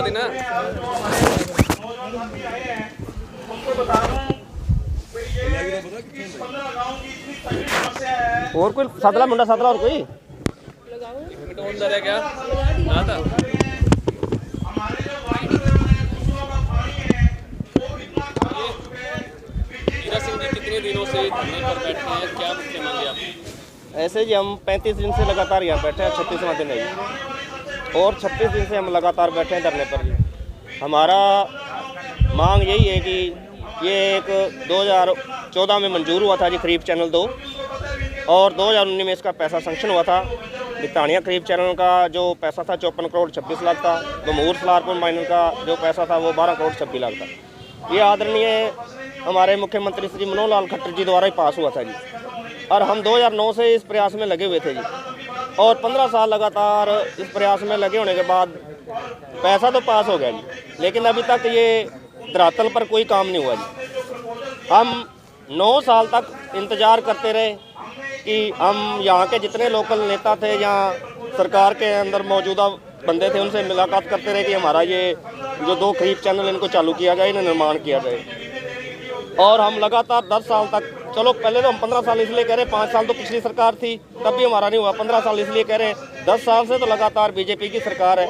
देना। और कोई सदला मुंडा सदला और कोई अंदर है क्या ना था? सिंह जी कितने दिनों से धरने पर बैठे हैं, क्या मुख्य मांगे आप? ऐसे जी हम 35 दिन से लगातार यहाँ बैठे हैं, 36वां दिन है जी, और 36 दिन से हम लगातार बैठे हैं धरने पर जी। हमारा मांग यही है कि ये एक 2014 में मंजूर हुआ था जी खरीफ चैनल 2, और 2019 में इसका पैसा सैंक्शन हुआ था। बितानिया खरीफ चैनल का जो पैसा था 54 करोड़ 26 लाख था। बमूर सलारपुर माइनर का जो पैसा था वो 12 करोड़ 26 लाख था। ये आदरणीय हमारे मुख्यमंत्री श्री मनोहर लाल खट्टर जी द्वारा ही पास हुआ था जी, और हम 2009 से इस प्रयास में लगे हुए थे जी, और 15 साल लगातार इस प्रयास में लगे होने के बाद पैसा तो पास हो गया जी, लेकिन अभी तक ये धरातल पर कोई काम नहीं हुआ जी। हम 9 साल तक इंतज़ार करते रहे कि हम यहाँ के जितने लोकल नेता थे या सरकार के अंदर मौजूदा बंदे थे उनसे मुलाकात करते रहे कि हमारा ये जो 2 खरीफ चैनल इनको चालू किया जाए, इन्हें निर्माण किया जाए। और हम लगातार 10 साल तक, चलो पहले तो हम 15 साल इसलिए कह रहे हैं, 5 साल तो पिछली सरकार थी तब भी हमारा नहीं हुआ, 15 साल इसलिए कह रहे हैं। 10 साल से तो लगातार बीजेपी की सरकार है,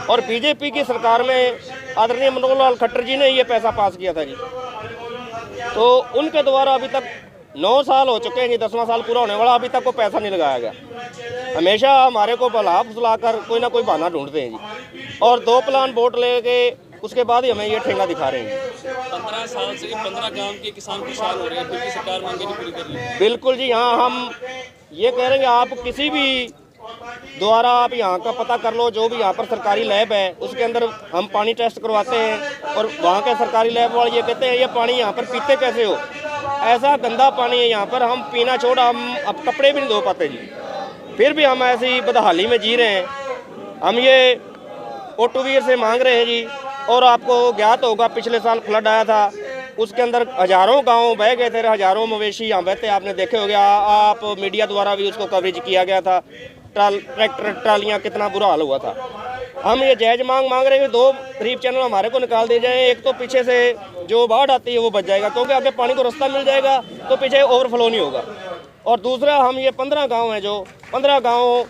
और बीजेपी की सरकार में आदरणीय मनोहर लाल खट्टर जी ने ये पैसा पास किया था जी, तो उनके द्वारा अभी तक 9 साल हो चुके हैं जी, 10वां साल पूरा होने वाला, अभी तक को पैसा नहीं लगाया गया। हमेशा हमारे को बला फुसलाकर कोई ना कोई बहाना ढूंढते हैं जी, और 2 प्लान वोट लेके उसके बाद ही हमें ये ठेंगा दिखा रहे हैं। 15 साल से 15 गांव के किसान परेशान हो रहे हैं, फिर भी सरकार मांगे नहीं पूरी कर रही। बिल्कुल जी, यहाँ हम ये कह रहे हैं आप किसी भी द्वारा आप यहाँ का पता कर लो, जो भी यहाँ पर सरकारी लैब है उसके अंदर हम पानी टेस्ट करवाते हैं, और वहाँ के सरकारी लैब वाले ये कहते हैं ये पानी यहाँ पर पीते कैसे हो, ऐसा गंदा पानी है यहाँ पर, हम पीना छोड़ा, हम अब कपड़े भी नहीं धो पाते जी, फिर भी हम ऐसी बदहाली में जी रहे हैं। हम ये ओटूवीर से मांग रहे हैं जी, और आपको ज्ञात होगा पिछले साल फ्लड आया था, उसके अंदर हज़ारों गांव बह गए थे, हज़ारों मवेशी यहाँ बहते, आपने देखे हो गया, आप मीडिया द्वारा भी उसको कवरेज किया गया था, ट्रैक्टर ट्रालियाँ कितना बुरा हाल हुआ था। हम ये जायज़ मांग रहे हैं, 2 खरीफ चैनल हमारे को निकाल दिए जाए, एक तो पीछे से जो बाढ़ आती है वो बच जाएगा, क्योंकि आगे पानी को रास्ता मिल जाएगा तो पीछे ओवरफ्लो नहीं होगा, और दूसरा हम ये 15 गाँव हैं, जो 15 गाँव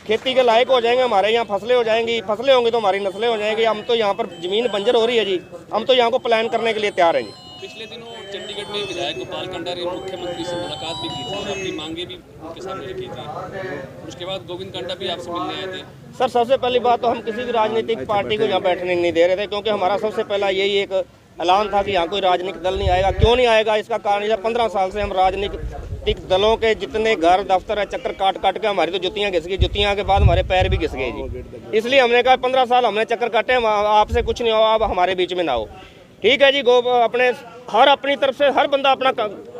खेती के लायक हो जाएंगे, हमारे यहाँ फसलें हो जाएंगी, फसलें होंगी तो हमारी नस्लें हो जाएंगी। हम तो यहाँ पर ज़मीन बंजर हो रही है जी, हम तो यहाँ को प्लान करने के लिए तैयार हैं जी। पिछले दिनों चंडीगढ़ में विधायक गोपाल कंडा ने मुख्यमंत्री से मुलाकात भी की थी और अपनी मांगे भी उनके सामने रखी थी, उसके बाद गोविंद कंडा भी आपसे मिलने आए थे। सर, सबसे पहली बात तो हम किसी भी राजनीतिक पार्टी को यहाँ बैठने नहीं दे रहे थे, क्योंकि हमारा सबसे पहला यही एक ऐलान था कि यहाँ कोई राजनीतिक दल नहीं आएगा। क्यों नहीं आएगा, इसका कारण है 15 साल से हम राजनीतिक दलों के जितने घर दफ्तर है चक्कर काट के हमारी तो जुतियाँ घिस गई, जुतियाँ के बाद हमारे पैर भी घिस गए जी, इसलिए हमने कहा 15 साल हमने चक्कर काटे, आपसे कुछ नहीं हो, आप हमारे बीच में ना हो। ठीक है जी, अपने अपनी तरफ से हर बंदा अपना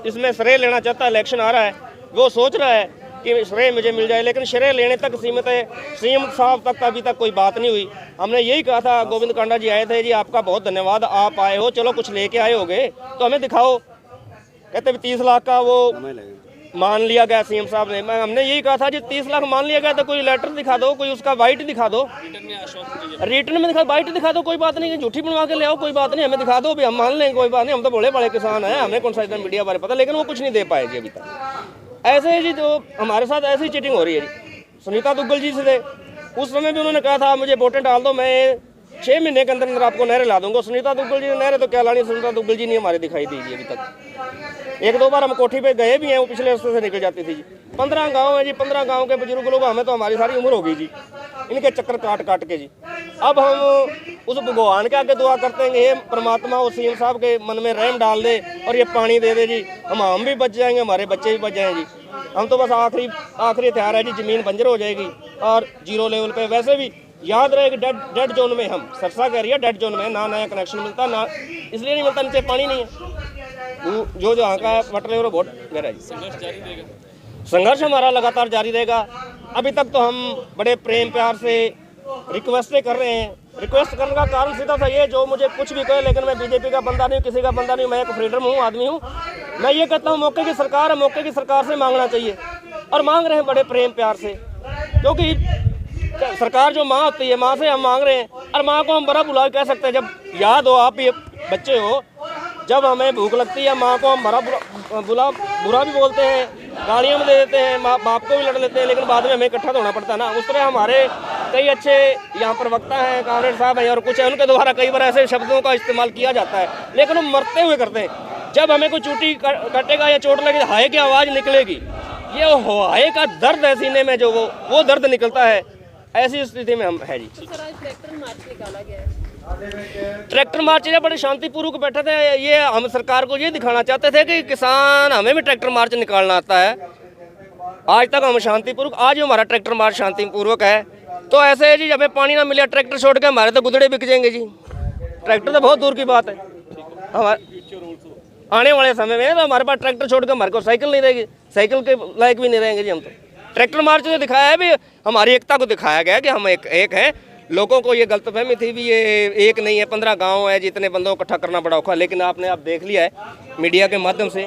इसमें श्रेय लेना चाहता है, इलेक्शन आ रहा है, वो सोच रहा है कि श्रेय मुझे मिल जाए, लेकिन श्रेय लेने तक सीमित है, सीएम साहब तक अभी तक कोई बात नहीं हुई। हमने यही कहा था, गोविंद कांडा जी आए थे जी, आपका बहुत धन्यवाद, आप आए हो, चलो कुछ लेके आए होगे तो हमें दिखाओ। कहते 30 लाख का वो मान लिया गया सीएम साहब ने, हमने यही कहा था जी 30 लाख मान लिया गया तो कोई लेटर दिखा दो, कोई उसका वाइट दिखा दो, रिटर्न में दिखा, वाइट दिखा दो, कोई बात नहीं, झूठी बनवा के ले आओ, कोई बात नहीं, हमें दिखा दो भी, हम मान लेंगे, कोई बात नहीं, हम तो बड़े किसान हैं, हमें कौन सा इतना मीडिया बारे पता, लेकिन वो कुछ नहीं दे पाए जी अभी तक। ऐसे ही जी जो हमारे साथ ऐसी चीटिंग हो रही है जी। सुनीता दुग्गल जी से थे, उस समय भी उन्होंने कहा था मुझे वोटें डाल दो, मैं 6 महीने के अंदर आपको नहरें ला दूंगा। सुनीता दुग्गल जी ने नहरें तो क्या लानी, सुनीता दुग्गल जी ने हमारे दिखाई दी जी अभी तक। 1-2 बार हम कोठी पे गए भी हैं, वो पिछले रास्ते से निकल जाती थी जी। 15 गांव है जी, 15 गांव के बुजुर्ग लोग, हमें तो हमारी सारी उम्र हो गई जी इनके चक्कर काट के जी। अब हम उस भगवान के आगे दुआ करते हैं, ये परमात्मा और सीएम साहब के मन में रहम डाल दे और ये पानी दे दे जी, हम भी बच जाएंगे, हमारे बच्चे भी बच जाएंगे जी। हम तो बस आखिरी हथियार है जी, ज़मीन बंजर हो जाएगी और 0 लेवल पे। वैसे भी याद रहे कि डेड जोन में, हम सरसा कह रही है डेड जोन में, ना नया कनेक्शन मिलता, ना इसलिए नहीं मिलता नीचे पानी नहीं है, जो यहाँ का वाटर लेवल बहुत गहरा है। संघर्ष जारी रहेगा, संघर्ष हमारा लगातार जारी रहेगा। अभी तक तो हम बड़े प्रेम प्यार से रिक्वेस्टें कर रहे हैं। रिक्वेस्ट करने का कारण सीधा सा ये, जो मुझे कुछ भी कहे, लेकिन मैं बीजेपी का बंदा नहीं, किसी का बंदा नहीं, मैं एक फ्रीडम हूँ, आदमी हूँ। मैं ये कहता हूँ मौके की सरकार है, मौके की सरकार से मांगना चाहिए, और मांग रहे हैं बड़े प्रेम प्यार से, क्योंकि सरकार जो माँ होती है, माँ से हम मांग रहे हैं, और माँ को हम बड़ा बुला कह सकते हैं। जब याद हो, आप ये बच्चे हो, जब हमें भूख लगती है माँ को हम बड़ा बुरा भी बोलते हैं, गालियाँ भी दे देते हैं, माँ बाप को भी लड़ लेते हैं, लेकिन बाद में हमें इकट्ठा होना पड़ता है ना। उस तरह हमारे कई अच्छे यहाँ पर वक्ता हैं, कामरेड साहब हैं और कुछ है, उनके द्वारा कई बार ऐसे शब्दों का इस्तेमाल किया जाता है, लेकिन हम मरते हुए करते हैं। जब हमें कोई चोटी कटेगा या चोट लगेगी, हाय की आवाज़ निकलेगी, ये हाय का दर्द है सीने में, जो वो दर्द निकलता है। ऐसी स्थिति में हम है जी। तो सर आज ट्रैक्टर मार्च निकाला गया है। ट्रैक्टर मार्च जब बड़े शांतिपूर्वक बैठे थे, ये हम सरकार को ये दिखाना चाहते थे कि किसान, हमें भी ट्रैक्टर मार्च निकालना आता है। आज तक हम शांतिपूर्वक, आज हमारा ट्रैक्टर मार्च शांतिपूर्वक है। तो ऐसे है जी, हमें पानी ना मिले, ट्रैक्टर छोड़ के हमारे तो गुदड़े बिक जाएंगे जी। ट्रैक्टर तो बहुत दूर की बात है। हमारे आने वाले समय में तो हमारे पास ट्रैक्टर छोड़ के हमारे को साइकिल नहीं रहेगी, साइकिल के लायक भी नहीं रहेंगे जी हम तो। ट्रैक्टर मार्च ने दिखाया है भी, हमारी एकता को दिखाया गया कि हम एक हैं। लोगों को ये गलतफहमी थी भी ये एक नहीं है, 15 गांव है, जितने बंदों को इकट्ठा करना बड़ा औखा, लेकिन आपने अब देख लिया है मीडिया के माध्यम से।